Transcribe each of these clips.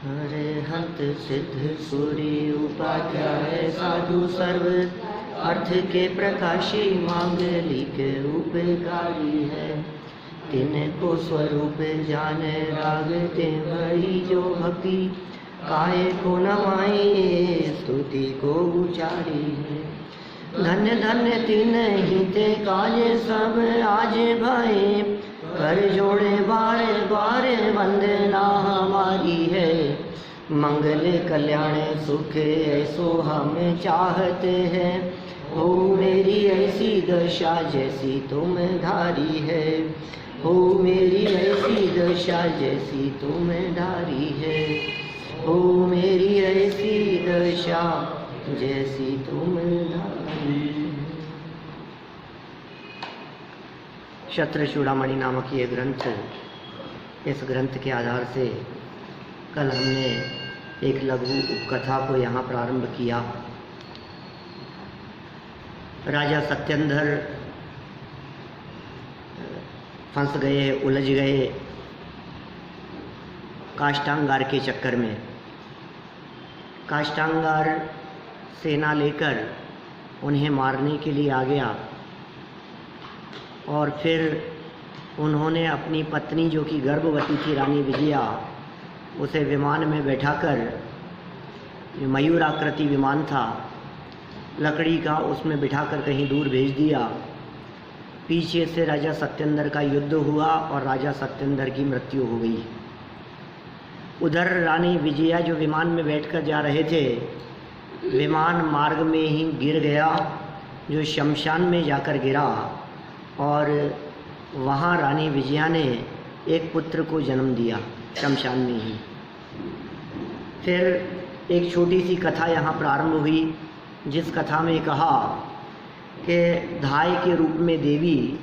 हरे हंत सिद्ध सूर्य उपाध्याय साधु सर्व अर्थ के प्रकाशी मांगलिक उपकारी है। तिनको स्वरूप जाने रागते वही जो भक्ति काहे को नवाई स्तुति को उचारी है। धन्य धन्य तीन ही ते काज सब आज भय कर जोड़े बारे बारे वंदना हमारी है। मंगल कल्याण सुख ऐसो हम चाहते हैं। हो मेरी ऐसी दशा जैसी तुम धारी है। हो मेरी ऐसी दशा जैसी तुम धारी है। हो मेरी ऐसी दशा जैसी तुम धारी है। क्षत्र चूड़ामणि नामक ये ग्रंथ, इस ग्रंथ के आधार से कल हमने एक लघु उपकथा को यहाँ प्रारंभ किया। राजा सत्येंद्र फंस गए, उलझ गए काष्टांगार के चक्कर में। काष्टांगार सेना लेकर उन्हें मारने के लिए आ गया और फिर उन्होंने अपनी पत्नी जो कि गर्भवती थी रानी विजया, उसे विमान में बैठाकर, मयूराकृति विमान था लकड़ी का, उसमें बिठाकर कहीं दूर भेज दिया। पीछे से राजा सत्येंद्र का युद्ध हुआ और राजा सत्येंद्र की मृत्यु हो गई। उधर रानी विजया जो विमान में बैठकर जा रहे थे, विमान मार्ग में ही गिर गया, जो शमशान में जाकर गिरा और वहाँ रानी विजया ने एक पुत्र को जन्म दिया शमशान में ही। फिर एक छोटी सी कथा यहाँ प्रारंभ हुई, जिस कथा में कहा कि धाय के रूप में देवी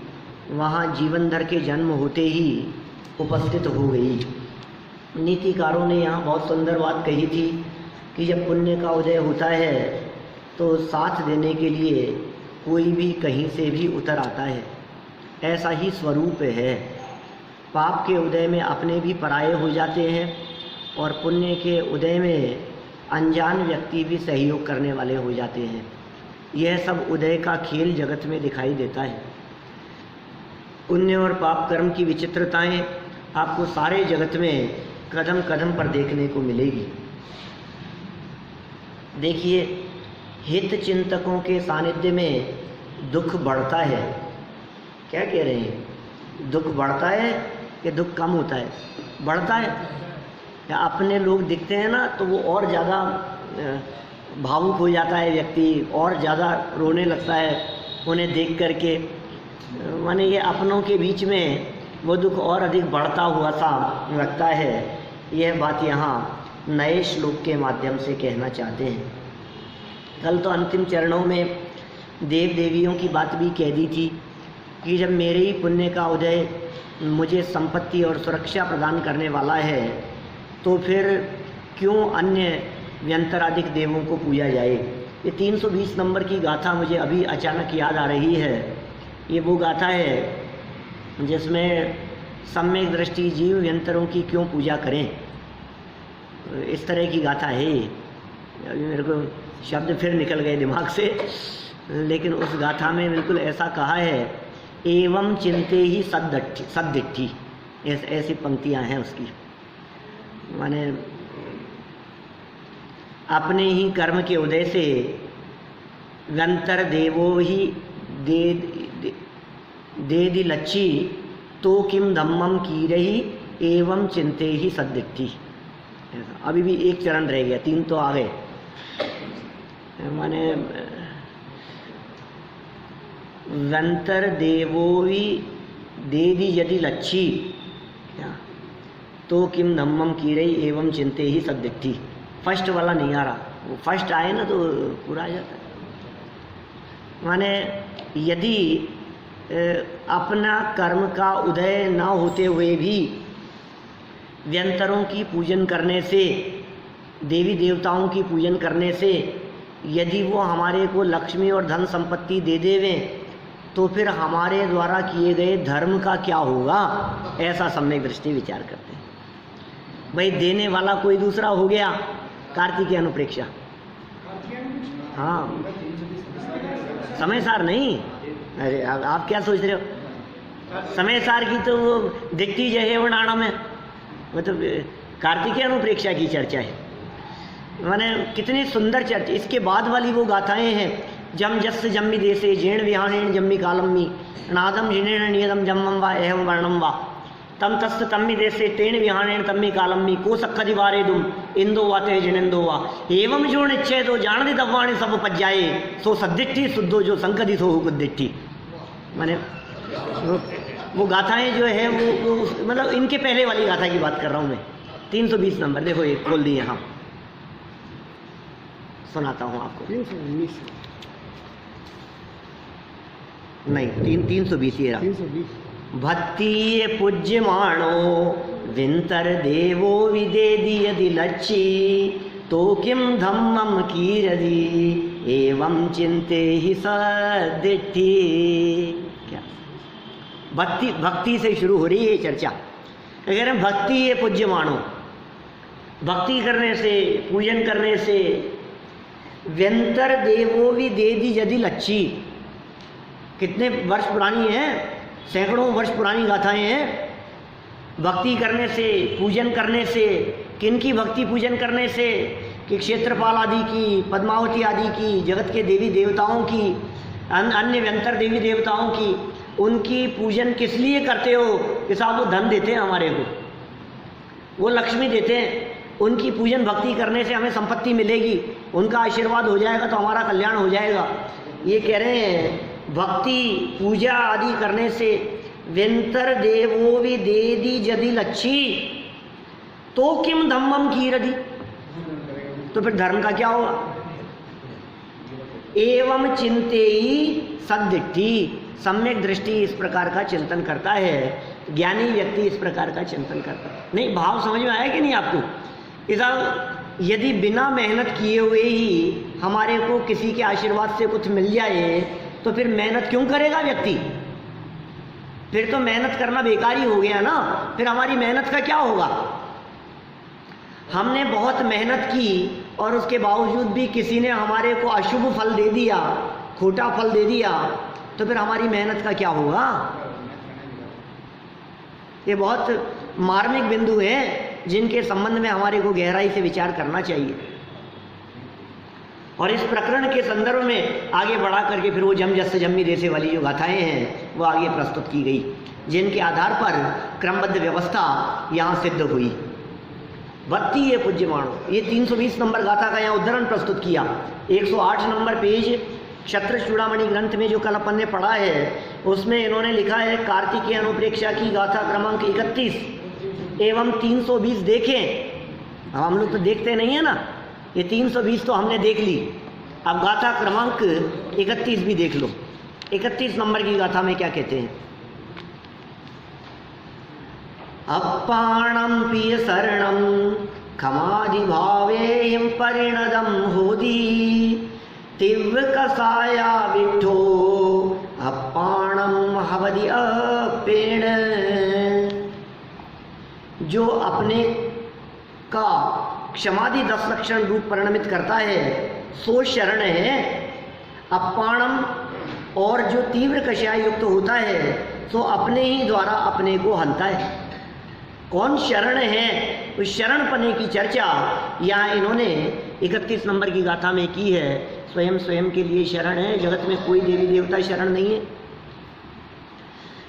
वहाँ जीवनधर के जन्म होते ही उपस्थित हो गई। नीतिकारों ने यहाँ बहुत सुंदर बात कही थी कि जब पुण्य का उदय होता है तो साथ देने के लिए कोई भी कहीं से भी उतर आता है। ऐसा ही स्वरूप है। पाप के उदय में अपने भी पराये हो जाते हैं और पुण्य के उदय में अनजान व्यक्ति भी सहयोग करने वाले हो जाते हैं। यह सब उदय का खेल जगत में दिखाई देता है। पुण्य और पाप कर्म की विचित्रताएं आपको सारे जगत में कदम कदम पर देखने को मिलेगी। देखिए, हित चिंतकों के सानिध्य में दुख बढ़ता है। क्या कह रहे हैं? दुख बढ़ता है कि दुख कम होता है? बढ़ता है। या अपने लोग दिखते हैं ना तो वो और ज़्यादा भावुक हो जाता है व्यक्ति, और ज़्यादा रोने लगता है उन्हें देख करके। माने ये अपनों के बीच में वो दुख और अधिक बढ़ता हुआ सा लगता है। यह बात यहाँ नए श्लोक के माध्यम से कहना चाहते हैं। कल तो अंतिम चरणों में देव देवियों की बात भी कह दी थी कि जब मेरे ही पुण्य का उदय मुझे संपत्ति और सुरक्षा प्रदान करने वाला है तो फिर क्यों अन्य व्यंतराधिक देवों को पूजा जाए। ये 320 नंबर की गाथा मुझे अभी अचानक याद आ रही है। ये वो गाथा है जिसमें सम्यक दृष्टि जीव व्यंतरों की क्यों पूजा करें, इस तरह की गाथा है। अभी मेरे को शब्द फिर निकल गए दिमाग से, लेकिन उस गाथा में बिल्कुल ऐसा कहा है, एवं चिंते ही सद्दिट्ठी, ऐसी पंक्तियां हैं उसकी। माने अपने ही कर्म के उदय से व्यंतर देवो ही दे दी लच्छी तो किम धम्मम की रही एवं चिंते ही सद्दिट्ठी। अभी भी एक चरण रह गया, 3 तो आ गए। माने व्यंतर देवो ही दे दी यदि लच्छी तो किम धम्मम की रही एवं चिंते ही सद्दिट्ठी। फर्स्ट वाला नहीं आ रहा, वो फर्स्ट आए ना तो पूरा आ जाता है। माने यदि अपना कर्म का उदय न होते हुए भी व्यंतरों की पूजन करने से, देवी देवताओं की पूजन करने से यदि वो हमारे को लक्ष्मी और धन संपत्ति दे देवें तो फिर हमारे द्वारा किए गए धर्म का क्या होगा, ऐसा सम्यक दृष्टि विचार करते हैं। भाई देने वाला कोई दूसरा हो गया, कार्तिकीय अनुप्रेक्षा। हाँ, समय सार नहीं। अरे आप क्या सोच रहे हो, समय सार की तो वो दिट्टी जय है वर्णाणा में, मतलब कार्तिकीय अनुप्रेक्षा की चर्चा है। माने कितनी सुंदर चर्चा। इसके बाद वाली वो गाथाएं हैं, जम जस जम्मी देशे जेण विहाणेण जम्मी कालम्मी नादम जिनेण नियदम जम्मम वा एहम वर्णम वा तम तस्त तम्मी देशे तेण विहाणेण तम्मी कालम्मी को सक्खदि वारे दुम इंदो वाते जिनेंदो वा एवं जो निश्चय दो जानदि दव्वाणी सब पज्जाए सो सद्दिट्ठी शुद्धो जो संकदि सो हुकुद्दिट्ठी। माने वो गाथाएं जो है वो मतलब इनके पहले वाली गाथा की बात कर रहा हूँ मैं। 320 नंबर देखो, ये खोल दिए यहाँ, सुनाता हूँ आपको। 319 नहीं, 320 ये रहा। भक्ति पूज्य माणो विंतर देवो विदेदि यदि लच्छी तो किम धम्मम कीरदि एवं चिंते ही सदिट्ठी। क्या भक्ति से शुरू हो रही है चर्चा। कह रहे हैं भक्ति ये पूज्य मानो, भक्ति करने से, पूजन करने से व्यंतर देवो विदेदि यदि लच्छी। कितने वर्ष पुरानी है, सैकड़ों वर्ष पुरानी गाथाएं हैं। भक्ति करने से, पूजन करने से, किनकी भक्ति पूजन करने से कि क्षेत्रपाल आदि की, पद्मावती आदि की, जगत के देवी देवताओं की, अन्य व्यंतर देवी देवताओं की। उनकी पूजन किस लिए करते हो कि साहब वो धन देते हैं हमारे को, वो लक्ष्मी देते हैं। उनकी पूजन भक्ति करने से हमें संपत्ति मिलेगी, उनका आशीर्वाद हो जाएगा तो हमारा कल्याण हो जाएगा। ये कह रहे हैं भक्ति पूजा आदि करने से व्यंतर देवो विदेदि यदि लच्छी तो किम धम्मम कीरदि, तो फिर धर्म का क्या होगा। एवं चिंतेयि सद्दिट्ठी, सम्यक दृष्टि इस प्रकार का चिंतन करता है, ज्ञानी व्यक्ति इस प्रकार का चिंतन करता है। नहीं, भाव समझ में आया कि नहीं आपको। इधर यदि बिना मेहनत किए हुए ही हमारे को किसी के आशीर्वाद से कुछ मिल जाए तो फिर मेहनत क्यों करेगा व्यक्ति। फिर तो मेहनत करना बेकार ही हो गया ना, फिर हमारी मेहनत का क्या होगा। हमने बहुत मेहनत की और उसके बावजूद भी किसी ने हमारे को अशुभ फल दे दिया, खोटा फल दे दिया, तो फिर हमारी मेहनत का क्या होगा। ये बहुत मार्मिक बिंदु है जिनके संबंध में हमारे को गहराई से विचार करना चाहिए। और इस प्रकरण के संदर्भ में आगे बढ़ा करके फिर वो जम जस जम्मी देशे वाली जो गाथाएं हैं वो आगे प्रस्तुत की गई, जिनके आधार पर क्रमबद्ध व्यवस्था यहाँ सिद्ध हुई। भक्ति ये पूज्य मानो, ये 320 नंबर गाथा का यहाँ उद्धरण प्रस्तुत किया। 108 नंबर पेज क्षत्र चूड़ामणि ग्रंथ में जो कल अपन ने पढ़ा है उसमें इन्होंने लिखा है कार्तिकीय अनुप्रेक्षा की गाथा क्रमांक 31 एवं 320 देखें। अब हम लोग तो देखते नहीं है ना, ये 320 तो हमने देख ली, अब गाथा क्रमांक 31 भी देख लो। 31 नंबर की गाथा में क्या कहते हैं। अपाणम प्रिय शरणम खमादि भावेयं परिणदम होदी तीव्र कसाया विठो अपाणम हवदि अपेण। जो अपने का क्षमादि 10 लक्षण रूप परिणमित करता है सो शरण है। अपाणम, और जो तीव्र कषाय युक्त होता है तो अपने ही द्वारा अपने को हंता है। कौन शरण है, उस शरण पने की चर्चा यहाँ इन्होंने 31 नंबर की गाथा में की है। स्वयं स्वयं के लिए शरण है, जगत में कोई देवी देवता शरण नहीं है।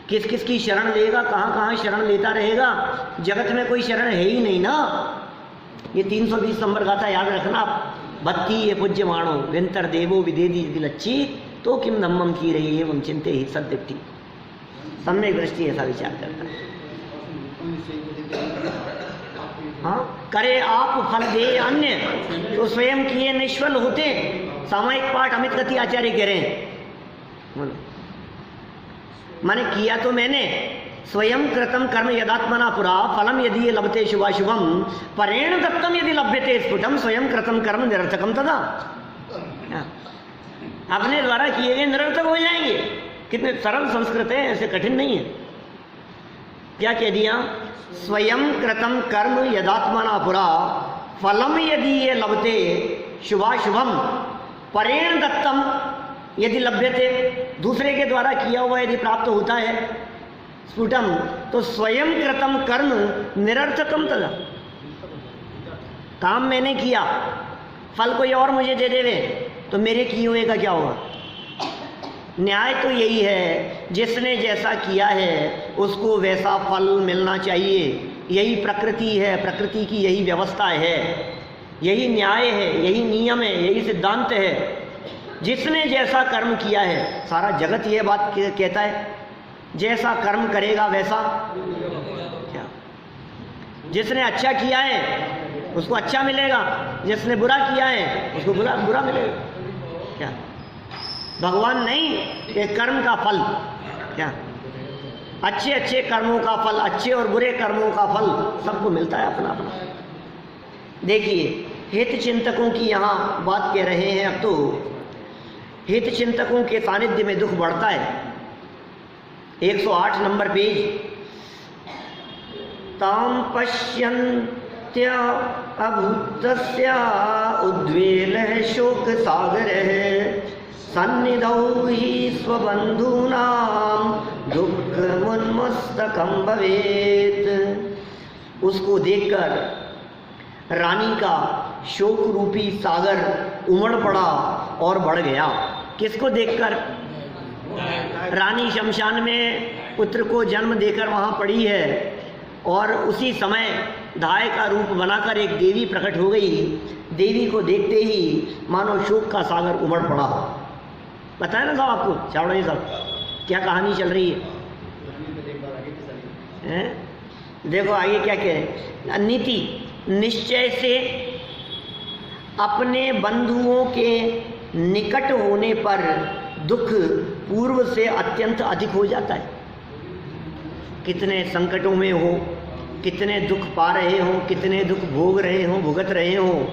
किस किस की शरण लेगा, कहाँ कहाँ शरण लेता रहेगा, जगत में कोई शरण है ही नहीं ना। ये 320 नंबर गाथा याद रखना। भक्ति ये पूज्य माणो व्यंतर देवो विदेदि यदि लच्छी तो किम धम्मम की रही है एवं चिंते ही सद्दिट्ठी। सम्यक दृष्टि ऐसा विचार करता है। हाँ, करे आप फल दे अन्य तो स्वयं किए निष्फल होते। सामयिक पाठ अमित गति आचार्य कह रहे हैं। माने किया तो मैंने, स्वयं कृतम कर्म यदात्मना पुरा फलम यदि ये लभते शुभाशुभम परेण दत्तम यदि लभ्यते स्फुटम स्वयं कृतम कर्म निरर्थकम तदा। अपने द्वारा किए गए निरर्थक हो जाएंगे। कितने सरल संस्कृत है, ऐसे कठिन नहीं है। क्या कह दिया? स्वयं कृतम कर्म यदात्मना पुरा फलम यदि ये लभते शुभाशुभम परेण दत्तम यदि लभ्यते, दूसरे के द्वारा किया हुआ यदि प्राप्त होता है स्फुटम, तो स्वयं कृतम कर्म निरर्थकम तदा, काम मैंने किया, फल कोई और मुझे दे देवे तो मेरे किए हुए का क्या होगा? न्याय तो यही है, जिसने जैसा किया है उसको वैसा फल मिलना चाहिए। यही प्रकृति है, प्रकृति की यही व्यवस्था है, यही न्याय है, यही नियम है, यही सिद्धांत है। जिसने जैसा कर्म किया है, सारा जगत यह बात कहता है, जैसा कर्म करेगा वैसा क्या। जिसने अच्छा किया है उसको अच्छा मिलेगा, जिसने बुरा किया है उसको बुरा मिलेगा। क्या भगवान नहीं कि कर्म का फल, क्या अच्छे अच्छे कर्मों का फल, अच्छे और बुरे कर्मों का फल सबको मिलता है अपना अपना। देखिए हित चिंतकों की यहाँ बात कह रहे हैं। अब तो हित चिंतकों के सानिध्य में दुख बढ़ता है। 108 नंबर पेज। ताम पश्यन्त्य अभूतस्य उद्वेलः शोक सागरः सन्निधौ हि स्वबन्धूनां दुःखमुन्मस्तकं भवेत्। उसको देखकर रानी का शोक रूपी सागर उमड़ पड़ा और बढ़ गया। किसको देखकर? रानी शमशान में पुत्र को जन्म देकर वहाँ पड़ी है और उसी समय धाय का रूप बनाकर एक देवी प्रकट हो गई। देवी को देखते ही मानो शोक का सागर उमड़ पड़ा। बताया ना साहब आपको, चावड़ा जी साहब, क्या कहानी चल रही है? देखो आगे क्या कह रहे। नीति निश्चय से अपने बंधुओं के निकट होने पर दुख पूर्व से अत्यंत अधिक हो जाता है। कितने संकटों में हो, कितने दुख पा रहे हो, कितने दुख भोग रहे हो, भुगत रहे हो,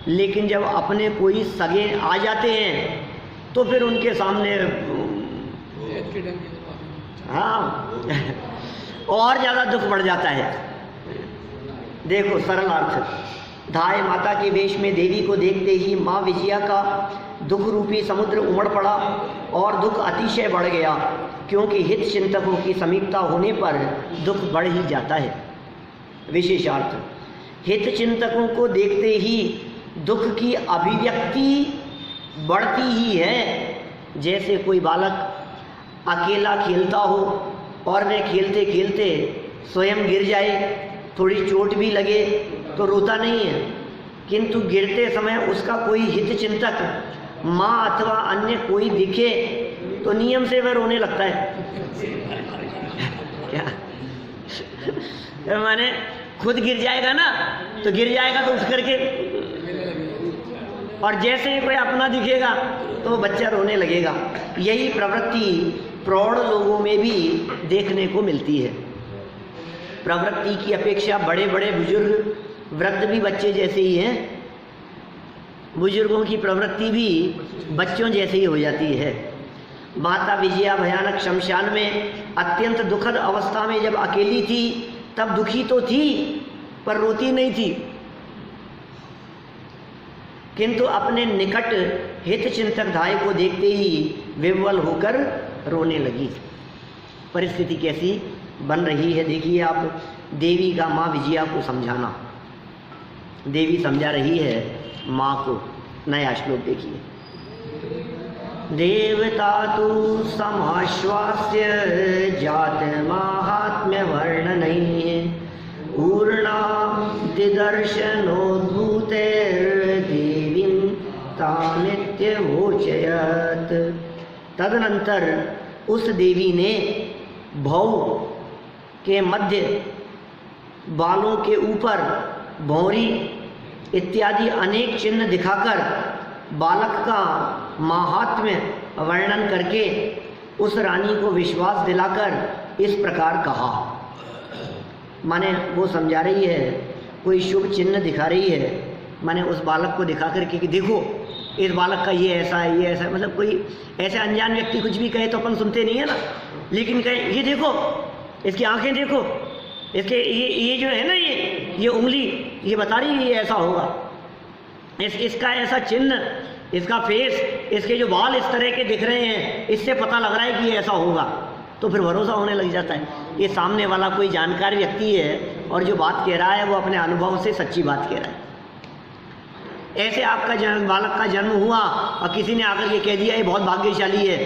लेकिन जब अपने कोई सगे आ जाते हैं तो फिर उनके सामने हाँ और ज़्यादा दुख बढ़ जाता है। देखो सरल अर्थ। धाय माता के वेश में देवी को देखते ही माँ विजया का दुख रूपी समुद्र उमड़ पड़ा और दुख अतिशय बढ़ गया, क्योंकि हित चिंतकों की समीपता होने पर दुख बढ़ ही जाता है। विशेषार्थ, हित चिंतकों को देखते ही दुख की अभिव्यक्ति बढ़ती ही है। जैसे कोई बालक अकेला खेलता हो और वह खेलते खेलते स्वयं गिर जाए, थोड़ी चोट भी लगे तो रोता नहीं है, किंतु गिरते समय उसका कोई हित चिंतक माँ अथवा अन्य कोई दिखे तो नियम से वह रोने लगता है। क्या माने खुद गिर जाएगा ना तो गिर जाएगा तो उठ करके, और जैसे ही कोई अपना दिखेगा तो बच्चा रोने लगेगा। यही प्रवृत्ति प्रौढ़ लोगों में भी देखने को मिलती है। प्रवृत्ति की अपेक्षा बड़े बड़े बुजुर्ग, वृद्ध भी बच्चे जैसे ही हैं। बुजुर्गों की प्रवृत्ति भी बच्चों जैसे ही हो जाती है। माता विजया भयानक शमशान में अत्यंत दुखद अवस्था में जब अकेली थी तब दुखी तो थी पर रोती नहीं थी, किंतु अपने निकट हित चिंतक धाय को देखते ही विह्वल होकर रोने लगी। परिस्थिति कैसी बन रही है देखिए आप। देवी का माँ विजया को समझाना, देवी समझा रही है माँ को। नया श्लोक देखिए। देवता तु समाश्वास्य जात माहात्म्य वर्णनैः पूर्णा दिदर्शनोद्भूतेर्देवीं तानित्यवोचयत्। तदनंतर उस देवी ने भौ के मध्य, बालों के ऊपर भौरी इत्यादि अनेक चिन्ह दिखाकर बालक का माहात्म्य वर्णन करके उस रानी को विश्वास दिलाकर इस प्रकार कहा। माने वो समझा रही है, कोई शुभ चिन्ह दिखा रही है, माने उस बालक को दिखा करके कि देखो इस बालक का ये ऐसा है, ये ऐसा है। मतलब कोई ऐसे अनजान व्यक्ति कुछ भी कहे तो अपन सुनते नहीं है ना, लेकिन कहे ये देखो इसकी आंखें देखो, इसके ये जो है ना, ये उंगली ये बता रही है ये ऐसा होगा, इसका ऐसा चिन्ह, इसका फेस, इसके जो बाल इस तरह के दिख रहे हैं, इससे पता लग रहा है कि ये ऐसा होगा। तो फिर भरोसा होने लग जाता है ये सामने वाला कोई जानकार व्यक्ति है और जो बात कह रहा है वो अपने अनुभव से सच्ची बात कह रहा है। ऐसे आपका जन्म, बालक का जन्म हुआ और किसी ने आकर ये कह दिया ये बहुत भाग्यशाली है,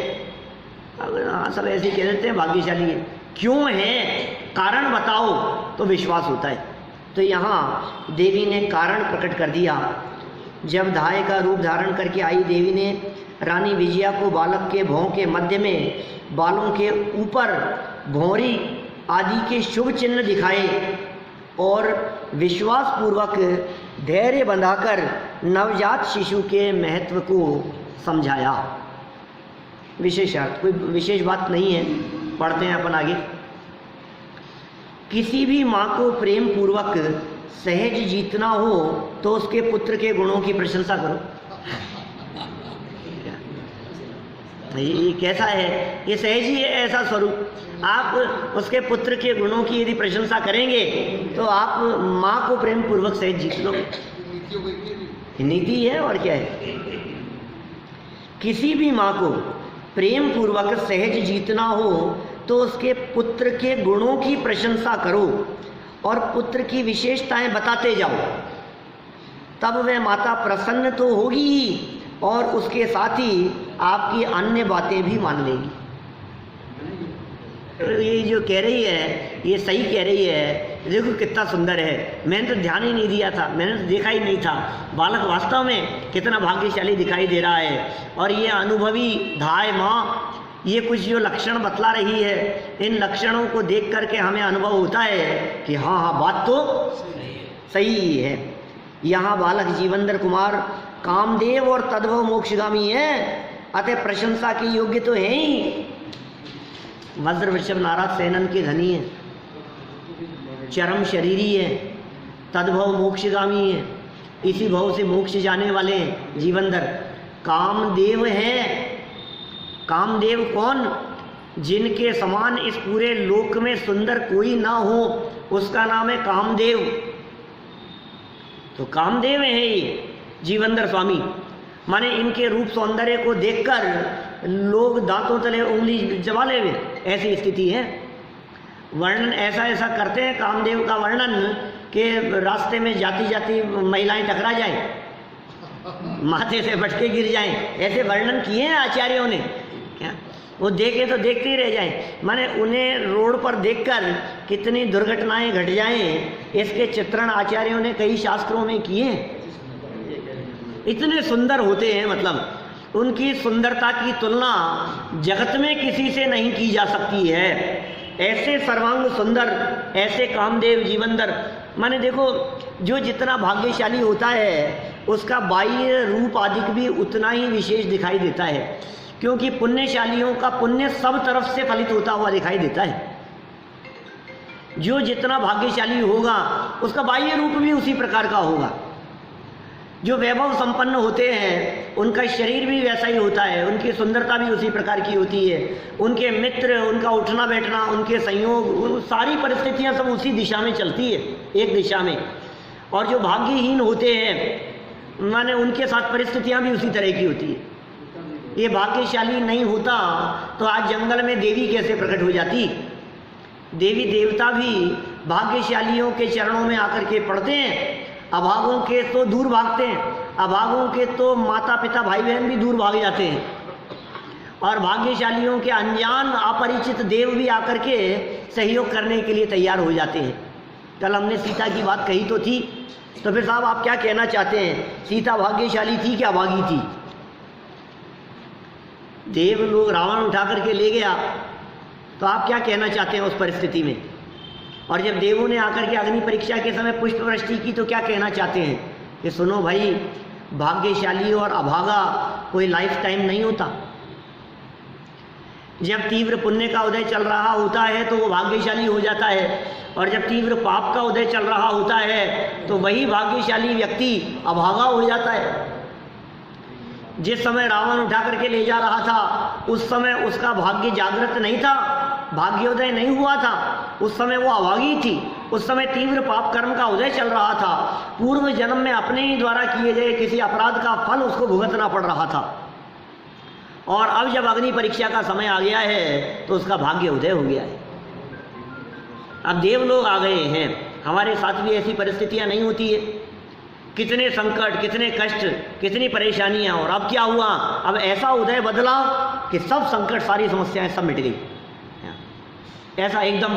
हाँ सब ऐसे कह देते हैं भाग्यशाली है, क्यों है कारण बताओ तो विश्वास होता है। तो यहाँ देवी ने कारण प्रकट कर दिया। जब धाय का रूप धारण करके आई देवी ने रानी विजया को बालक के भौं के मध्य में बालों के ऊपर भौरी आदि के शुभ चिन्ह दिखाए और विश्वास पूर्वक धैर्य बंधाकर नवजात शिशु के महत्व को समझाया। विशेष अर्थ, कोई विशेष बात नहीं है, पढ़ते हैं अपन आगे। किसी भी माँ को प्रेम पूर्वक सहज जीतना हो तो उसके पुत्र के गुणों की प्रशंसा करो। ये कैसा है, ये सहज ही है ऐसा स्वरूप। आप उसके पुत्र के गुणों की यदि प्रशंसा करेंगे तो आप माँ को प्रेम पूर्वक सहज जीत लोगे। नीति है और क्या है। किसी भी माँ को प्रेम पूर्वक सहज जीतना हो तो उसके पुत्र के गुणों की प्रशंसा करो और पुत्र की विशेषताएं बताते जाओ, तब वह माता प्रसन्न तो होगी ही और उसके साथ ही आपकी अन्य बातें भी मान लेगी। ये जो कह रही है ये सही कह रही है। देखो कितना सुंदर है, मैंने तो ध्यान ही नहीं दिया था, मैंने तो देखा ही नहीं था। बालक वास्तव में कितना भाग्यशाली दिखाई दे रहा है। और ये अनुभवी धाय माँ ये कुछ जो लक्षण बतला रही है, इन लक्षणों को देख करके हमें अनुभव होता है कि हाँ हाँ बात तो सही है। यहाँ बालक जीवंदर कुमार कामदेव और तद्भव मोक्षगामी है, अतः प्रशंसा के योग्य तो है ही। वज्र वृषभ नारद सेनन के धनी है, चरम शरीरी है, तद्भव मोक्षगामी है, इसी भव से मोक्ष जाने वाले हैं जीवंदर। कामदेव है। कामदेव कौन? जिनके समान इस पूरे लोक में सुंदर कोई ना हो, उसका नाम है कामदेव। तो कामदेव है ये जीवंदर स्वामी। माने इनके रूप सौंदर्य को देखकर लोग दांतों तले उंगली जमा ले, ऐसी स्थिति है। वर्णन ऐसा ऐसा करते हैं कामदेव का वर्णन कि रास्ते में जाती जाती महिलाएं टकरा जाएं, माथे से फटके गिर जाएं, ऐसे वर्णन किए हैं आचार्यों ने। क्या वो देखे तो देखते ही रह जाएं। माने उन्हें रोड पर देखकर कितनी दुर्घटनाएं घट जाएं, इसके चित्रण आचार्यों ने कई शास्त्रों में किए। इतने सुंदर होते हैं, मतलब उनकी सुंदरता की तुलना जगत में किसी से नहीं की जा सकती है। ऐसे सर्वांग सुंदर, ऐसे कामदेव जीवंदर। माने देखो जो जितना भाग्यशाली होता है उसका बाह्य रूप आदि भी उतना ही विशेष दिखाई देता है, क्योंकि पुण्यशालियों का पुण्य सब तरफ से फलित होता हुआ दिखाई देता है। जो जितना भाग्यशाली होगा उसका बाह्य रूप भी उसी प्रकार का होगा। जो वैभव संपन्न होते हैं उनका शरीर भी वैसा ही होता है, उनकी सुंदरता भी उसी प्रकार की होती है, उनके मित्र, उनका उठना बैठना, उनके संयोग, सारी परिस्थितियां सब उसी दिशा में चलती है, एक दिशा में। और जो भाग्यहीन होते हैं माने उनके साथ परिस्थितियां भी उसी तरह की होती है। ये भाग्यशाली नहीं होता तो आज जंगल में देवी कैसे प्रकट हो जाती। देवी देवता भी भाग्यशालियों के चरणों में आकर के पड़ते हैं, अभागों के तो दूर भागते हैं, अभागों के तो माता पिता भाई बहन भी दूर भाग जाते हैं, और भाग्यशालियों के अनजान अपरिचित देव भी आकर के सहयोग करने के लिए तैयार हो जाते हैं। कल हमने सीता की बात कही तो थी, तो फिर साहब आप क्या कहना चाहते हैं, सीता भाग्यशाली थी क्या अभागी थी? देव लोग रावण उठा करके ले गया, तो आप क्या कहना चाहते हैं उस परिस्थिति में? और जब देवों ने आकर के अग्नि परीक्षा के समय पुष्प वृष्टि की तो क्या कहना चाहते हैं कि सुनो भाई, भाग्यशाली और अभागा कोई लाइफ टाइम नहीं होता। जब तीव्र पुण्य का उदय चल रहा होता है तो वो भाग्यशाली हो जाता है, और जब तीव्र पाप का उदय चल रहा होता है तो वही भाग्यशाली व्यक्ति अभागा हो जाता है। जिस समय रावण उठा करके ले जा रहा था उस समय उसका भाग्य जागृत नहीं था, भाग्योदय नहीं हुआ था, उस समय वो अभागी थी, उस समय तीव्र पाप कर्म का उदय चल रहा था, पूर्व जन्म में अपने ही द्वारा किए गए किसी अपराध का फल उसको भुगतना पड़ रहा था, और अब जब अग्नि परीक्षा का समय आ गया है तो उसका भाग्य उदय हो गया है। अब देवलोग आ गए हैं, हमारे साथ भी ऐसी परिस्थितियां नहीं होती है, कितने संकट, कितने कष्ट, कितनी परेशानियां, और अब क्या हुआ, अब ऐसा उदय बदला कि सब संकट, सारी समस्याएं सब मिट गई। ऐसा एकदम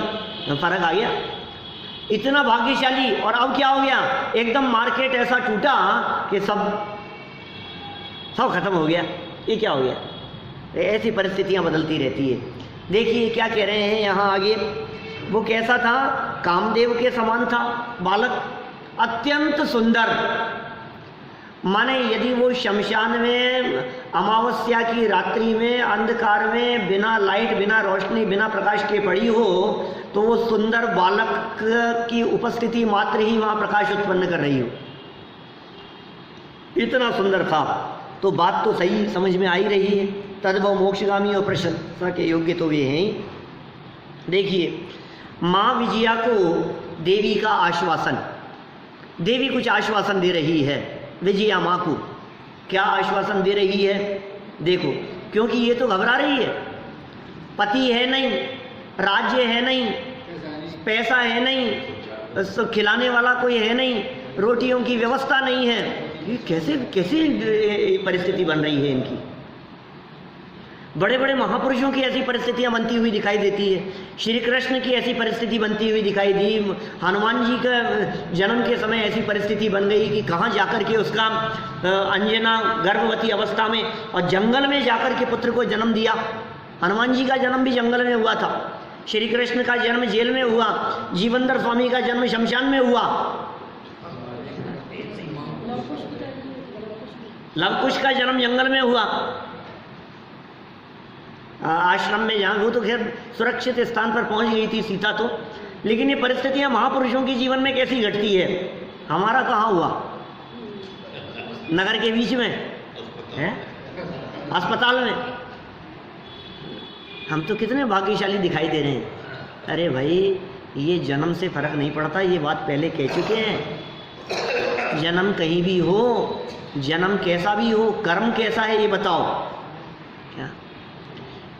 फर्क आ गया, इतना भाग्यशाली। और अब क्या हो गया, एकदम मार्केट ऐसा टूटा कि सब खत्म हो गया। ये क्या हो गया? ऐसी परिस्थितियां बदलती रहती है। देखिए क्या कह रहे हैं यहाँ आगे, वो कैसा था, कामदेव के समान था बालक, अत्यंत सुंदर। माने यदि वो शमशान में अमावस्या की रात्रि में अंधकार में बिना लाइट, बिना रोशनी, बिना प्रकाश के पड़ी हो, तो वो सुंदर बालक की उपस्थिति मात्र ही वहाँ प्रकाश उत्पन्न कर रही हो, इतना सुंदर था। तो बात तो सही समझ में आ ही रही है, तद्भव मोक्षगामी और प्रशंसा के योग्य तो वे हैं ही। देखिए माँ विजया को देवी का आश्वासन, देवी कुछ आश्वासन दे रही है विजया माँ को। क्या आश्वासन दे रही है? देखो, क्योंकि ये तो घबरा रही है, पति है नहीं, राज्य है नहीं, पैसा है नहीं, खिलाने वाला कोई है नहीं, रोटियों की व्यवस्था नहीं है, ये कैसे परिस्थिति बन रही है इनकी। बड़े बड़े महापुरुषों की ऐसी परिस्थितियां बनती हुई दिखाई देती है, श्री कृष्ण की ऐसी परिस्थिति बनती हुई दिखाई दी, हनुमान जी का जन्म के समय ऐसी परिस्थिति बन गई कि कहाँ जाकर के उसका अंजना गर्भवती अवस्था में और जंगल में जाकर के पुत्र को जन्म दिया। हनुमान जी का जन्म भी जंगल में हुआ था, श्री कृष्ण का जन्म जेल में हुआ, जीवनधर स्वामी का जन्म शमशान में हुआ, लवकुश का जन्म जंगल में हुआ, आश्रम में, जहाँ वो तो खैर सुरक्षित स्थान पर पहुंच गई थी सीता तो। लेकिन ये परिस्थितियां महापुरुषों के जीवन में कैसी घटती है, हमारा कहाँ हुआ, नगर के बीच में है, अस्पताल में। हम तो कितने भाग्यशाली दिखाई दे रहे हैं। अरे भाई, ये जन्म से फर्क नहीं पड़ता, ये बात पहले कह चुके हैं। जन्म कहीं भी हो, जन्म कैसा भी हो, कर्म कैसा है ये बताओ। क्या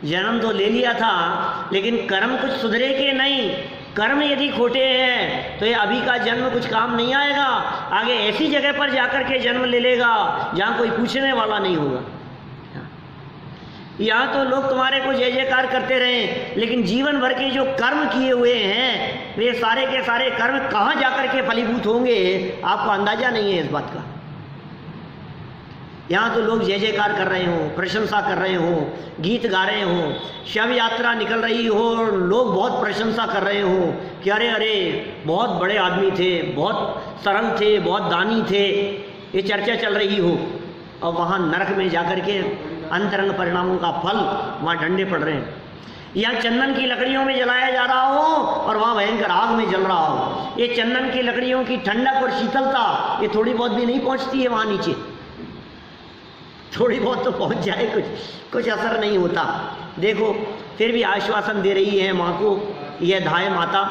जन्म तो ले लिया था, लेकिन कर्म कुछ सुधरे के नहीं। कर्म यदि खोटे हैं तो ये अभी का जन्म कुछ काम नहीं आएगा, आगे ऐसी जगह पर जाकर के जन्म ले लेगा जहाँ कोई पूछने वाला नहीं होगा। यहाँ तो लोग तुम्हारे को जय जयकार करते रहें, लेकिन जीवन भर के जो कर्म किए हुए हैं वे सारे के सारे कर्म कहाँ जाकर के फलीभूत होंगे, आपको अंदाजा नहीं है इस बात का। यहाँ तो लोग जय जयकार कर रहे हों, प्रशंसा कर रहे हों, गीत गा रहे हों, शव यात्रा निकल रही हो, लोग बहुत प्रशंसा कर रहे हों कि अरे अरे बहुत बड़े आदमी थे, बहुत सरल थे, बहुत दानी थे, ये चर्चा चल रही हो, और वहाँ नरक में जाकर के अंतरंग परिणामों का फल वहाँ डंडे पड़ रहे हैं। यहाँ चंदन की लकड़ियों में जलाया जा रहा हो और वहाँ भयंकर आग में जल रहा हो। ये चंदन की लकड़ियों की ठंडक और शीतलता ये थोड़ी बहुत भी नहीं पहुँचती है वहाँ नीचे, थोड़ी बहुत तो पहुंच जाए, कुछ असर नहीं होता। देखो फिर भी आश्वासन दे रही है माँ को यह धाय माता,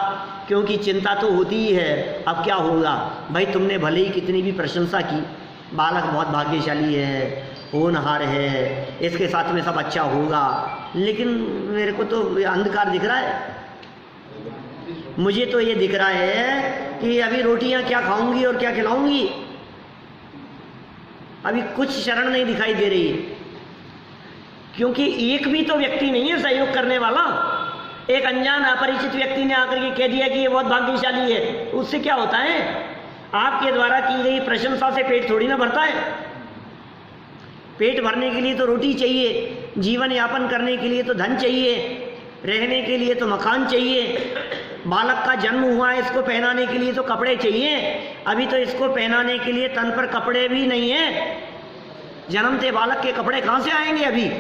क्योंकि चिंता तो होती ही है, अब क्या होगा। भाई तुमने भले ही कितनी भी प्रशंसा की, बालक बहुत भाग्यशाली है, होनहार है, इसके साथ में सब अच्छा होगा, लेकिन मेरे को तो अंधकार दिख रहा है। मुझे तो ये दिख रहा है कि अभी रोटियां क्या खाऊंगी और क्या खिलाऊंगी, अभी कुछ शरण नहीं दिखाई दे रही है, क्योंकि एक भी तो व्यक्ति नहीं है सहयोग करने वाला। एक अनजान अपरिचित व्यक्ति ने आकर के कह दिया कि ये बहुत भाग्यशाली है, उससे क्या होता है? आपके द्वारा की गई प्रशंसा से पेट थोड़ी ना भरता है। पेट भरने के लिए तो रोटी चाहिए, जीवन यापन करने के लिए तो धन चाहिए, रहने के लिए तो मकान चाहिए, बालक का जन्म हुआ है, इसको पहनाने के लिए तो कपड़े चाहिए। अभी तो इसको पहनाने के लिए तन पर कपड़े भी नहीं है, जन्मते बालक के कपड़े कहाँ से आएंगे? अभी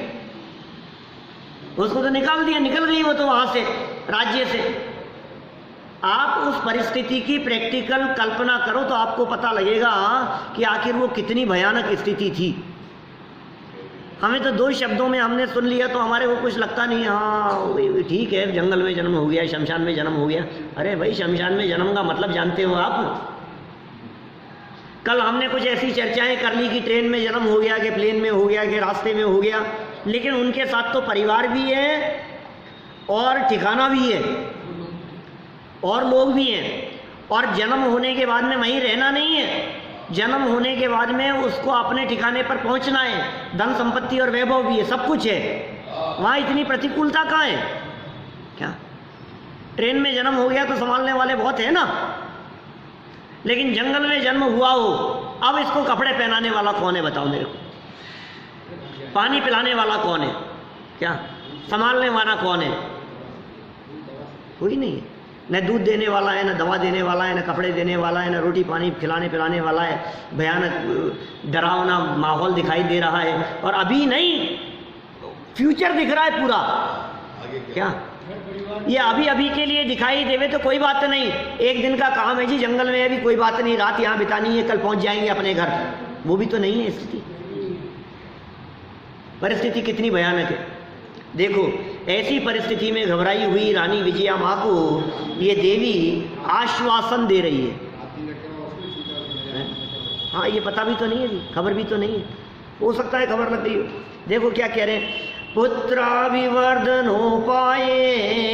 उसको तो निकाल दिया, निकल गई वो तो वहां से, राज्य से। आप उस परिस्थिति की प्रैक्टिकल कल्पना करो तो आपको पता लगेगा कि आखिर वो कितनी भयानक स्थिति थी। हमें तो 2 शब्दों में हमने सुन लिया तो हमारे को कुछ लगता नहीं, हाँ ठीक है, जंगल में जन्म हो गया, शमशान में जन्म हो गया। अरे भाई, शमशान में जन्म का मतलब जानते हो आप? कल हमने कुछ ऐसी चर्चाएं कर ली कि ट्रेन में जन्म हो गया, कि प्लेन में हो गया, कि रास्ते में हो गया, लेकिन उनके साथ तो परिवार भी है और ठिकाना भी है और लोग भी हैं, और जन्म होने के बाद में वहीं रहना नहीं है। जन्म होने के बाद में उसको अपने ठिकाने पर पहुंचना है, धन संपत्ति और वैभव भी है, सब कुछ है। वहाँ इतनी प्रतिकूलता कहाँ है? क्या ट्रेन में जन्म हो गया तो संभालने वाले बहुत है ना, लेकिन जंगल में जन्म हुआ हो, अब इसको कपड़े पहनाने वाला कौन है बताओ मेरे को? पानी पिलाने वाला कौन है? क्या संभालने वाला कौन है? कोई नहीं है। न दूध देने वाला है, न दवा देने वाला है, न कपड़े देने वाला है, न रोटी पानी खिलाने पिलाने वाला है। भयानक डरावना माहौल दिखाई दे रहा है, और अभी नहीं, फ्यूचर दिख रहा है पूरा। क्या ये अभी अभी के लिए दिखाई देवे तो कोई बात नहीं, एक दिन का काम है जी, जंगल में अभी कोई बात नहीं, रात यहाँ बितानी है, कल पहुंच जाएंगे अपने घर। वो भी तो नहीं है स्थिति। परिस्थिति कितनी भयानक है। देखो, ऐसी परिस्थिति में घबराई हुई रानी विजया माँ को ये देवी आश्वासन दे रही है। हाँ, ये पता भी तो नहीं है जी, खबर भी तो नहीं है, हो सकता है खबर लग गई हो। देखो क्या कह रहे हैं, पुत्राभिवर्धनोपाये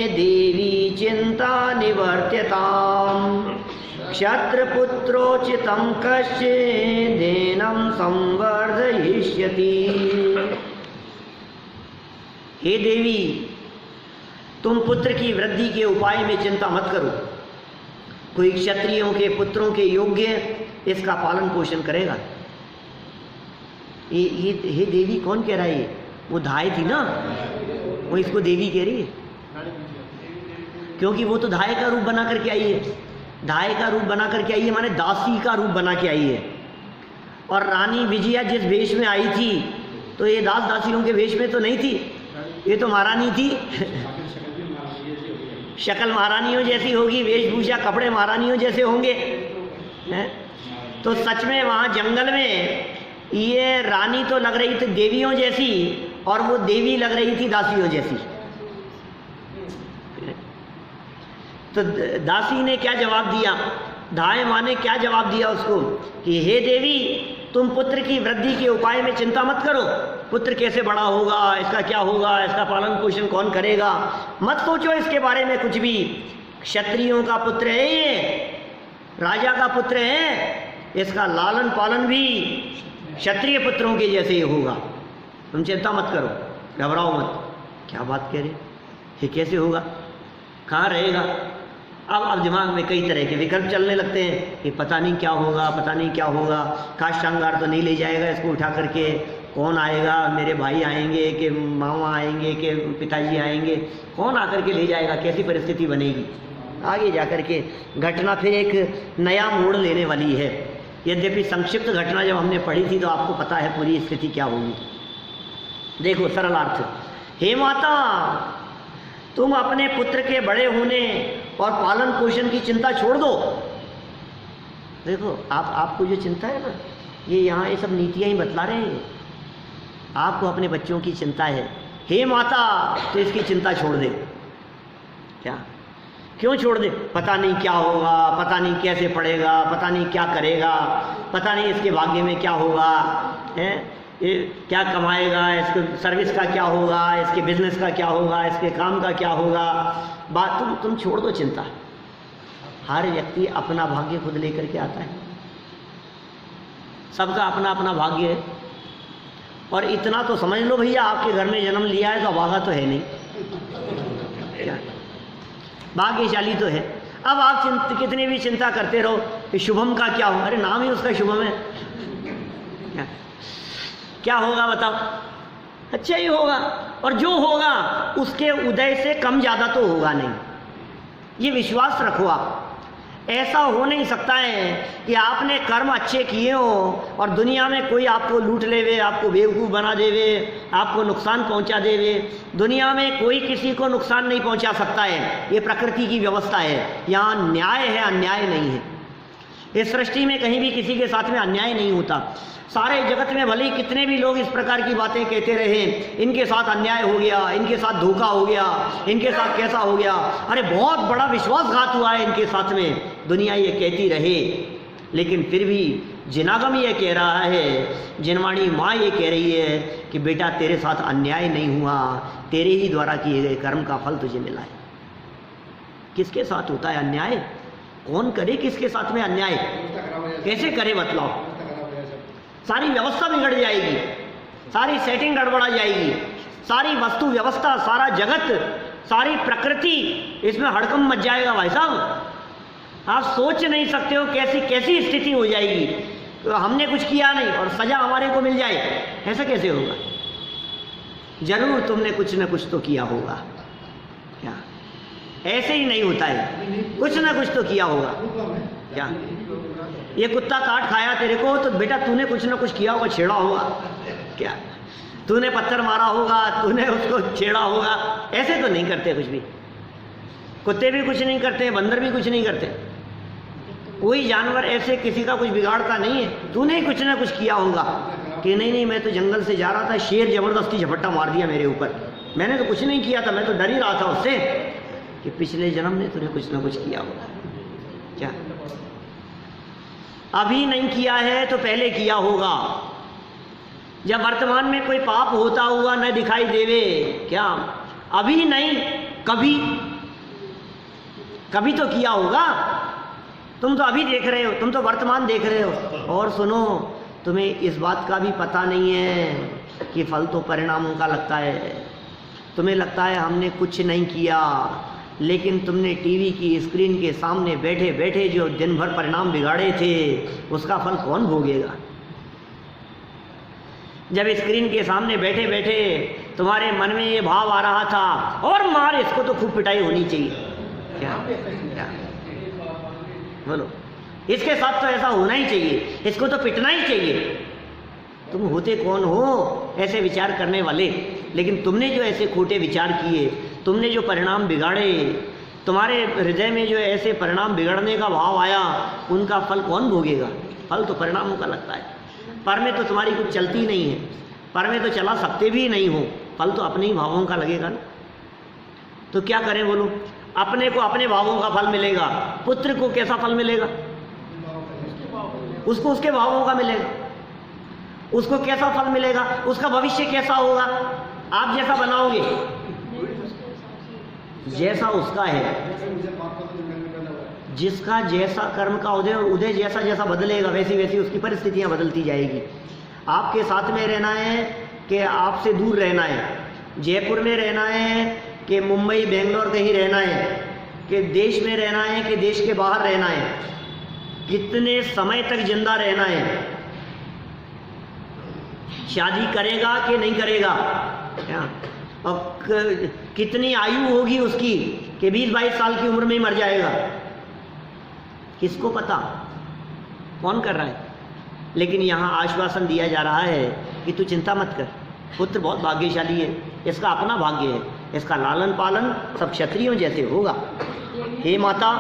देवी चिंता निवर्त्यताम् क्षत्रपुत्रोचितं कश्चिदेनं संवर्धयिष्यति। हे देवी, तुम पुत्र की वृद्धि के उपाय में चिंता मत करो। कोई क्षत्रियों के पुत्रों के योग्य इसका पालन पोषण करेगा। ये हे देवी कौन कह रहा है? ये वो धाय थी ना, वो इसको देवी कह रही है, क्योंकि वो तो धाय का रूप बना करके आई है। धाय का रूप बना करके आई है माने दासी का रूप बना के आई है। और रानी विजया जिस वेश में आई थी, तो ये दास दासियों के वेश में तो नहीं थी, ये तो महारानी थी। शक्ल महारानियों जैसी होगी, वेशभूषा कपड़े महारानियों जैसे होंगे, हैं? तो सच में वहाँ जंगल में ये रानी तो लग रही थी देवियों जैसी, और वो देवी लग रही थी दासियों जैसी। तो दासी ने क्या जवाब दिया, धाय माँ ने क्या जवाब दिया उसको कि हे देवी, तुम पुत्र की वृद्धि के उपाय में चिंता मत करो। पुत्र कैसे बड़ा होगा, इसका क्या होगा, इसका पालन पोषण कौन करेगा, मत सोचो इसके बारे में कुछ भी। क्षत्रियों का पुत्र है ये, राजा का पुत्र है, इसका लालन पालन भी क्षत्रिय पुत्रों के जैसे ही होगा। तुम चिंता मत करो, घबराओ मत। क्या बात कह रहे, ये कैसे होगा, कहाँ रहेगा? अब दिमाग में कई तरह के विकल्प चलने लगते हैं कि पता नहीं क्या होगा, पता नहीं क्या होगा। खास श्रृंगार तो नहीं ले जाएगा इसको उठा करके, कौन आएगा, मेरे भाई आएंगे कि मामा आएंगे कि पिताजी आएंगे, कौन आकर के ले जाएगा, कैसी परिस्थिति बनेगी। आगे जाकर के घटना फिर एक नया मोड़ लेने वाली है। यद्यपि संक्षिप्त घटना जब हमने पढ़ी थी तो आपको पता है पूरी स्थिति क्या होगी। देखो सरल अर्थ, हे माता, तुम अपने पुत्र के बड़े होने और पालन पोषण की चिंता छोड़ दो। देखो आपको जो चिंता है ना, ये यहाँ ये सब नीतियाँ ही बतला रहे हैं। आपको अपने बच्चों की चिंता है, हे माता, तो इसकी चिंता छोड़ दे। क्या, क्यों छोड़ दे? पता नहीं क्या होगा, पता नहीं कैसे पढ़ेगा, पता नहीं क्या करेगा, पता नहीं इसके भाग्य में क्या होगा, है ये क्या कमाएगा, इसके सर्विस का क्या होगा, इसके बिजनेस का क्या होगा, इसके काम का क्या होगा। बात तुम छोड़ दो चिंता। हर व्यक्ति अपना भाग्य खुद लेकर के आता है, सबका अपना अपना भाग्य है। और इतना तो समझ लो भैया, आपके घर में जन्म लिया है तो अभागा तो है नहीं, क्या भाग्यशाली तो है। अब आप कितनी भी चिंता करते रहो कि शुभम का क्या होगा, अरे नाम ही उसका शुभम है, क्या होगा बताओ, अच्छा ही होगा। और जो होगा उसके उदय से कम ज़्यादा तो होगा नहीं, ये विश्वास रखो आप। ऐसा हो नहीं सकता है कि आपने कर्म अच्छे किए हो और दुनिया में कोई आपको लूट लेवे, आपको बेवकूफ़ बना देवे, आपको नुकसान पहुंचा देवे। दुनिया में कोई किसी को नुकसान नहीं पहुंचा सकता है, ये प्रकृति की व्यवस्था है। यहाँ न्याय है, अन्याय नहीं है। इस सृष्टि में कहीं भी किसी के साथ में अन्याय नहीं होता। सारे जगत में भले ही कितने भी लोग इस प्रकार की बातें कहते रहे, इनके साथ अन्याय हो गया, इनके साथ धोखा हो गया, इनके साथ कैसा हो गया, अरे बहुत बड़ा विश्वासघात हुआ है इनके साथ में, दुनिया ये कहती रहे, लेकिन फिर भी जिनागम ये कह रहा है, जिनवाणी माँ ये कह रही है कि बेटा तेरे साथ अन्याय नहीं हुआ, तेरे ही द्वारा किए गए कर्म का फल तुझे मिला है। किसके साथ होता है अन्याय? कौन करे किसके साथ में अन्याय? कैसे करे बतलाओ? सारी व्यवस्था बिगड़ जाएगी, सारी सेटिंग गड़बड़ा जाएगी, सारी वस्तु व्यवस्था, सारा जगत, सारी प्रकृति, इसमें हड़कंप मच जाएगा भाई साहब। आप सोच नहीं सकते हो कैसी कैसी स्थिति हो जाएगी। तो हमने कुछ किया नहीं और सजा हमारे को मिल जाए, ऐसा कैसे होगा? जरूर तुमने कुछ न कुछ तो किया होगा। क्या ऐसे ही नहीं होता है, कुछ ना कुछ तो किया होगा। क्या ये कुत्ता काट खाया तेरे को, तो बेटा तूने कुछ ना कुछ किया होगा, छेड़ा होगा। क्या तूने पत्थर मारा होगा, तूने उसको छेड़ा होगा। ऐसे तो नहीं करते कुछ भी, कुत्ते भी कुछ नहीं करते, बंदर भी कुछ नहीं करते, कोई जानवर ऐसे किसी का कुछ बिगाड़ता नहीं है। तूने ही कुछ ना कुछ किया होगा कि नहीं मैं तो जंगल से जा रहा था, शेर जबरदस्ती झपट्टा मार दिया मेरे ऊपर, मैंने तो कुछ नहीं किया था, मैं तो डर ही रहा था उससे। कि पिछले जन्म में तूने कुछ ना कुछ किया होगा। क्या अभी नहीं किया है तो पहले किया होगा। जब वर्तमान में कोई पाप होता हुआ न दिखाई देवे, क्या अभी नहीं कभी कभी तो किया होगा। तुम तो अभी देख रहे हो, तुम तो वर्तमान देख रहे हो। और सुनो, तुम्हें इस बात का भी पता नहीं है कि फल तो परिणामों का लगता है। तुम्हें लगता है हमने कुछ नहीं किया, लेकिन तुमने टीवी की स्क्रीन के सामने बैठे बैठे जो दिन भर परिणाम बिगाड़े थे, उसका फल कौन भोगेगा? जब स्क्रीन के सामने बैठे बैठे तुम्हारे मन में ये भाव आ रहा था, और मार इसको तो खूब पिटाई होनी चाहिए। क्या बोलो, इसके साथ तो ऐसा होना ही चाहिए, इसको तो पिटना ही चाहिए। तुम होते कौन हो ऐसे विचार करने वाले? लेकिन तुमने जो ऐसे खोटे विचार किए, तुमने जो परिणाम बिगाड़े, तुम्हारे हृदय में जो ऐसे परिणाम बिगड़ने का भाव आया, उनका फल कौन भोगेगा? फल तो परिणामों का लगता है। पर में तो तुम्हारी कुछ चलती नहीं है, पर में तो चला सकते भी नहीं हो, फल तो अपने ही भावों का लगेगा ना। तो क्या करें बोलो? अपने को अपने भावों का फल मिलेगा, पुत्र को कैसा फल मिलेगा? उसको उसके भावों का मिलेगा। उसको कैसा फल मिलेगा? उसका भविष्य कैसा होगा? आप जैसा बनाओगे, जैसा उसका है, जिसका जैसा कर्म का उदय जैसा जैसा बदलेगा, वैसी वैसी उसकी परिस्थितियां बदलती जाएगी। आपके साथ में रहना है कि आपसे दूर रहना है, जयपुर में रहना है कि मुंबई बेंगलोर कहीं रहना है, कि देश में रहना है कि देश के बाहर रहना है, कितने समय तक जिंदा रहना है, शादी करेगा कि नहीं करेगा, और कितनी आयु होगी उसकी, कि 20-22 साल की उम्र में ही मर जाएगा, किसको पता? कौन कर रहा है? लेकिन यहाँ आश्वासन दिया जा रहा है कि तू चिंता मत कर, पुत्र बहुत भाग्यशाली है, इसका अपना भाग्य है, इसका लालन पालन सब क्षत्रियों जैसे होगा। हे माता,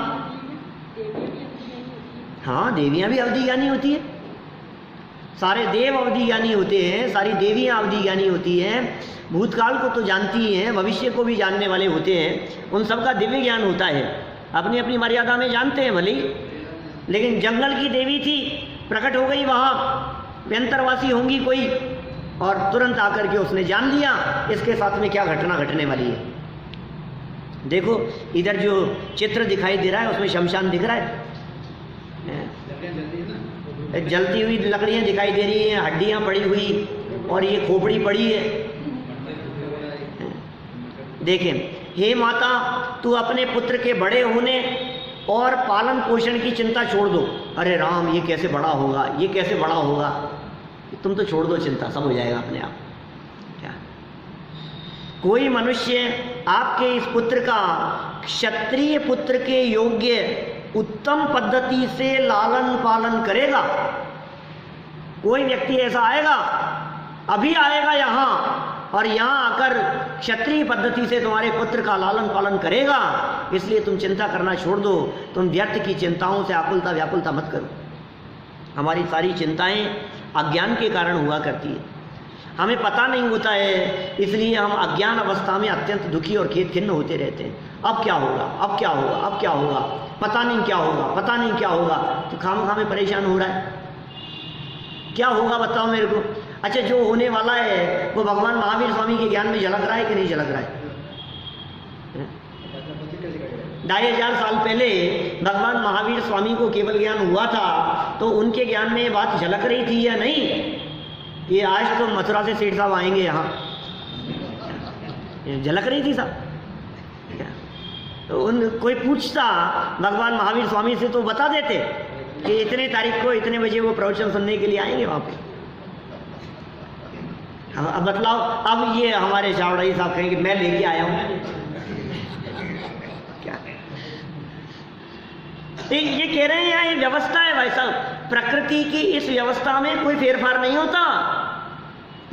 हाँ देवियाँ भी अवधि ज्ञानी होती है, सारे देव अवधि ज्ञानी होते हैं, सारी देवियाँ अवधि ज्ञानी होती हैं, भूतकाल को तो जानती हैं, भविष्य को भी जानने वाले होते हैं, उन सबका दिव्य ज्ञान होता है, अपनी अपनी मर्यादा में जानते हैं भले। लेकिन जंगल की देवी थी, प्रकट हो गई वहाँ, व्यंतरवासी होंगी कोई, और तुरंत आकर के उसने जान लिया इसके साथ में क्या घटना घटने वाली है। देखो इधर जो चित्र दिखाई दे रहा है उसमें शमशान दिख रहा है, जलती हुई लकड़ियाँ दिखाई दे रही हैं, हड्डियाँ पड़ी हुई, और ये खोपड़ी पड़ी है। देखें, हे माता, तू अपने पुत्र के बड़े होने और पालन पोषण की चिंता छोड़ दो। अरे राम, ये कैसे बड़ा होगा, ये कैसे बड़ा होगा, तुम तो छोड़ दो चिंता, सब हो जाएगा अपने आप। क्या कोई मनुष्य आपके इस पुत्र का क्षत्रिय पुत्र के योग्य उत्तम पद्धति से लालन पालन करेगा? कोई व्यक्ति ऐसा आएगा, अभी आएगा यहाँ, और यहाँ आकर क्षत्रिय पद्धति से तुम्हारे पुत्र का लालन पालन करेगा? इसलिए तुम चिंता करना छोड़ दो, तुम व्यर्थ की चिंताओं से आकुलता व्याकुलता मत करो। हमारी सारी चिंताएं अज्ञान के कारण हुआ करती है। हमें पता नहीं होता है, इसलिए हम अज्ञान अवस्था में अत्यंत दुखी और खेद खिन्न होते रहते हैं। अब क्या होगा, अब क्या होगा, अब क्या होगा, पता नहीं क्या होगा, पता नहीं क्या होगा, तो खामखा में परेशान हो रहा है। क्या होगा बताओ मेरे को। अच्छा, जो होने वाला है वो भगवान महावीर स्वामी के ज्ञान में झलक रहा है कि नहीं झलक रहा है? 2500 साल पहले भगवान महावीर स्वामी को केवल ज्ञान हुआ था, तो उनके ज्ञान में ये बात झलक रही थी या नहीं? ये आज तो मथुरा से सेठ साहब आएंगे यहाँ, झलक रही थी साहब। तो उन कोई पूछता भगवान महावीर स्वामी से तो बता देते कि इतने तारीख को इतने बजे वो प्रवचन सुनने के लिए आएंगे वहाँ पे। अब बतलाओ, अब ये हमारे चावड़ाई साहब कहेंगे मैं लेके आया हूँ क्या? ये कह रहे हैं ये व्यवस्था है भाई साहब, प्रकृति की इस व्यवस्था में कोई फेरफार नहीं होता,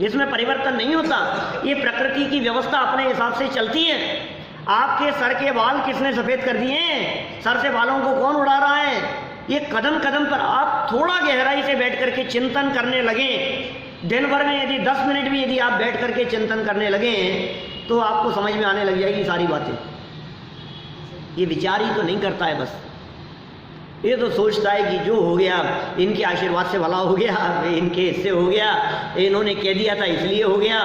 इसमें परिवर्तन नहीं होता। ये प्रकृति की व्यवस्था अपने हिसाब से चलती है। आपके सर के बाल किसने सफेद कर दिए? सर से बालों को कौन उड़ा रहा है? ये कदम कदम पर आप थोड़ा गहराई से बैठ करके चिंतन करने लगे, दिन भर में यदि 10 मिनट भी यदि आप बैठ करके चिंतन करने लगे तो आपको समझ में आने लग जाएगी सारी बातें। ये विचार ही तो नहीं करता है, बस ये तो सोचता है कि जो हो गया इनके आशीर्वाद से भला हो गया, इनके हिस्से हो गया, इन्होंने कह दिया था इसलिए हो गया,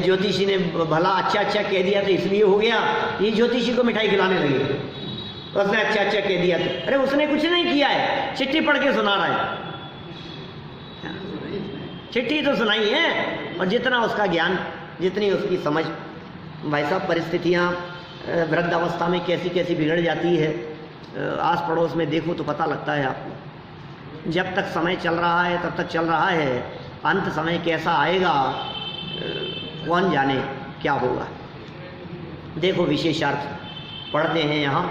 ज्योतिषी ने भला अच्छा कह दिया था इसलिए हो गया। ये ज्योतिषी को मिठाई खिलाने लगे, उसने अच्छा कह दिया था। अरे उसने कुछ नहीं किया है, चिट्ठी पढ़ के सुना रहा है, चिट्ठी तो सुनाई है। और जितना उसका ज्ञान, जितनी उसकी समझ, भाई साहब परिस्थितियाँ वृद्ध अवस्था में कैसी कैसी बिगड़ जाती है, आस पड़ोस में देखो तो पता लगता है आपको। जब तक समय चल रहा है तब तक चल रहा है, अंत समय कैसा आएगा कौन जाने क्या होगा। देखो विशेषार्थ पढ़ते हैं यहाँ,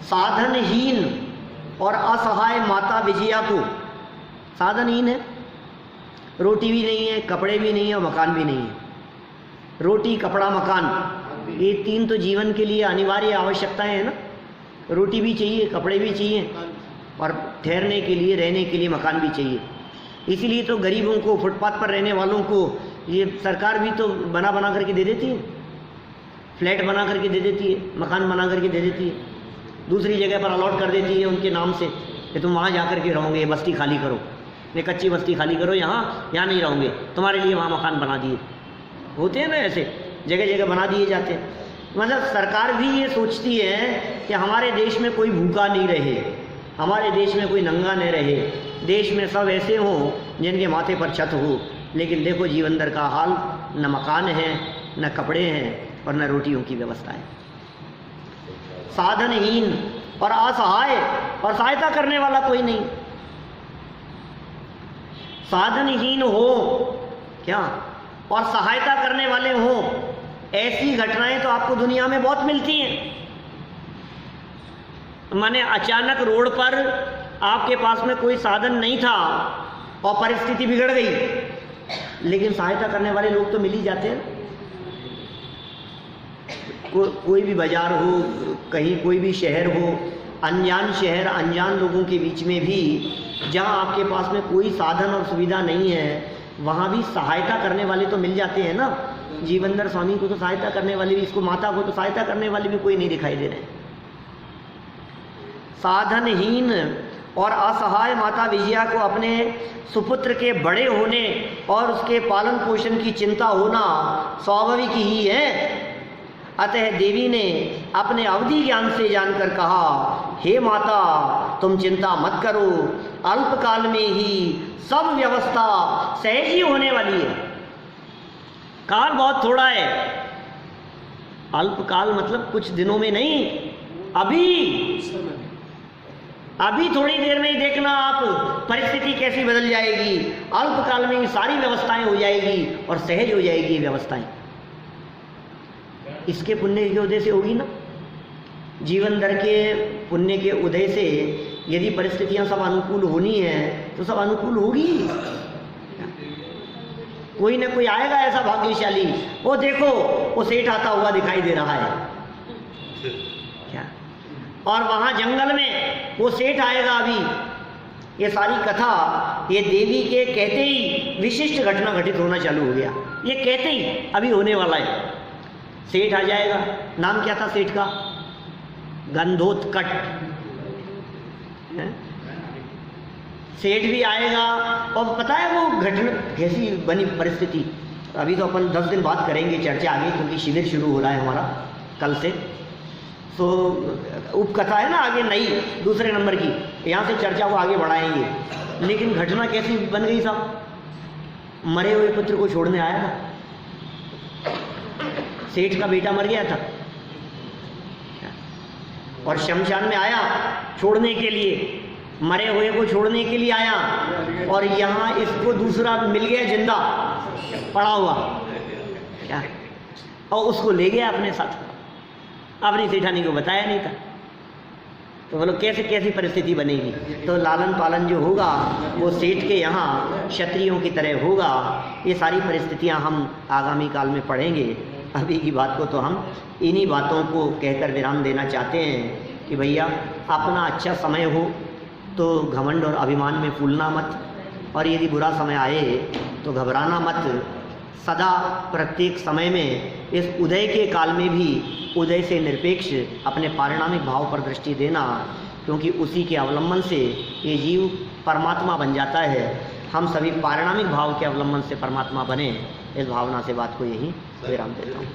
साधनहीन और असहाय माता विजया को, साधनहीन है, रोटी भी नहीं है, कपड़े भी नहीं है, मकान भी नहीं है। रोटी, कपड़ा, मकान, ये 3 तो जीवन के लिए अनिवार्य आवश्यकताएं हैं ना। रोटी भी चाहिए, कपड़े भी चाहिए, और ठहरने के लिए, रहने के लिए मकान भी चाहिए। इसीलिए तो गरीबों को, फुटपाथ पर रहने वालों को ये सरकार भी तो बना बना करके दे देती है, फ्लैट बना करके दे देती है, मकान बना करके दे देती है, दूसरी जगह पर अलॉट कर देती है उनके नाम से कि तुम वहाँ जा कर के रहोगे, ये बस्ती खाली करो, ये कच्ची बस्ती खाली करो, यहाँ नहीं रहोगे, तुम्हारे लिए वहाँ मकान बना दिए। होते हैं ना ऐसे, जगह जगह बना दिए जाते हैं। मतलब सरकार भी ये सोचती है कि हमारे देश में कोई भूखा नहीं रहे, हमारे देश में कोई नंगा नहीं रहे, देश में सब ऐसे हों जिनके माथे पर छत हो। लेकिन देखो जीवन दर का हाल, न मकान है, न कपड़े हैं, और न रोटियों की व्यवस्था है। साधनहीन और असहाय, और सहायता करने वाला कोई नहीं। साधनहीन हो क्या और सहायता करने वाले हो, ऐसी घटनाएं तो आपको दुनिया में बहुत मिलती हैं। माने अचानक रोड पर आपके पास में कोई साधन नहीं था और परिस्थिति बिगड़ गई, लेकिन सहायता करने वाले लोग तो मिल ही जाते हैं। कोई भी बाजार हो, कहीं कोई भी शहर हो, अनजान शहर, अनजान लोगों के बीच में भी जहाँ आपके पास में कोई साधन और सुविधा नहीं है, वहाँ भी सहायता करने वाले तो मिल जाते हैं ना। जीवनधर स्वामी को तो सहायता करने वाले भी, इसको माता को तो सहायता करने वाले भी कोई नहीं दिखाई दे रहे। साधनहीन और असहाय माता विजया को अपने सुपुत्र के बड़े होने और उसके पालन पोषण की चिंता होना स्वाभाविक ही है। अतः देवी ने अपने अवधि ज्ञान से जानकर कहा, हे माता तुम चिंता मत करो, अल्पकाल में ही सब व्यवस्था सहज ही होने वाली है। काल बहुत थोड़ा है, अल्पकाल मतलब कुछ दिनों में नहीं, अभी थोड़ी देर में ही देखना आप परिस्थिति कैसी बदल जाएगी। अल्पकाल में ही सारी व्यवस्थाएं हो जाएगी और सहज हो जाएगी व्यवस्थाएं। इसके पुण्य के उदय से होगी ना। जीवन दर के पुण्य के उदय से यदि परिस्थितियां सब अनुकूल होनी है तो सब अनुकूल होगी। कोई ना कोई आएगा ऐसा भाग्यशाली, वो देखो वो सेठ आता हुआ दिखाई दे रहा है क्या, और वहां जंगल में वो सेठ आएगा अभी, ये सारी कथा ये देवी के कहते ही विशिष्ट घटना घटित होना चालू हो गया। ये कहते ही अभी होने वाला है। सेठ आ जाएगा, नाम क्या था सेठ का? गंधोत्कट। सेठ भी आएगा और पता है वो घटना कैसी बनी परिस्थिति। अभी तो अपन 10 दिन बाद करेंगे चर्चा आगे, क्योंकि शिविर शुरू हो रहा है हमारा कल से। तो उपकथा है ना आगे नई दूसरे नंबर की, यहाँ से चर्चा को आगे बढ़ाएंगे। लेकिन घटना कैसी बन गई साहब? मरे हुए पुत्र को छोड़ने आया था, सेठ का बेटा मर गया था और शमशान में आया छोड़ने के लिए, मरे हुए को छोड़ने के लिए आया, और यहाँ इसको दूसरा मिल गया जिंदा पड़ा हुआ क्या, और उसको ले गया अपने साथ। अपनी सेठानी को बताया नहीं था। तो बोलो कैसे कैसी परिस्थिति बनेगी। तो लालन पालन जो होगा वो सेठ के यहाँ क्षत्रियों की तरह होगा। ये सारी परिस्थितियाँ हम आगामी काल में पढ़ेंगे। अभी की बात को तो हम इन्हीं बातों को कहकर विराम देना चाहते हैं कि भैया अपना अच्छा समय हो तो घमंड और अभिमान में फूलना मत, और यदि बुरा समय आए तो घबराना मत। सदा प्रत्येक समय में इस उदय के काल में भी उदय से निरपेक्ष अपने पारिणामिक भाव पर दृष्टि देना, क्योंकि उसी के अवलंबन से ये जीव परमात्मा बन जाता है। हम सभी पारिणामिक भाव के अवलंबन से परमात्मा बने, इस भावना से बात को यही विराम देता हूँ।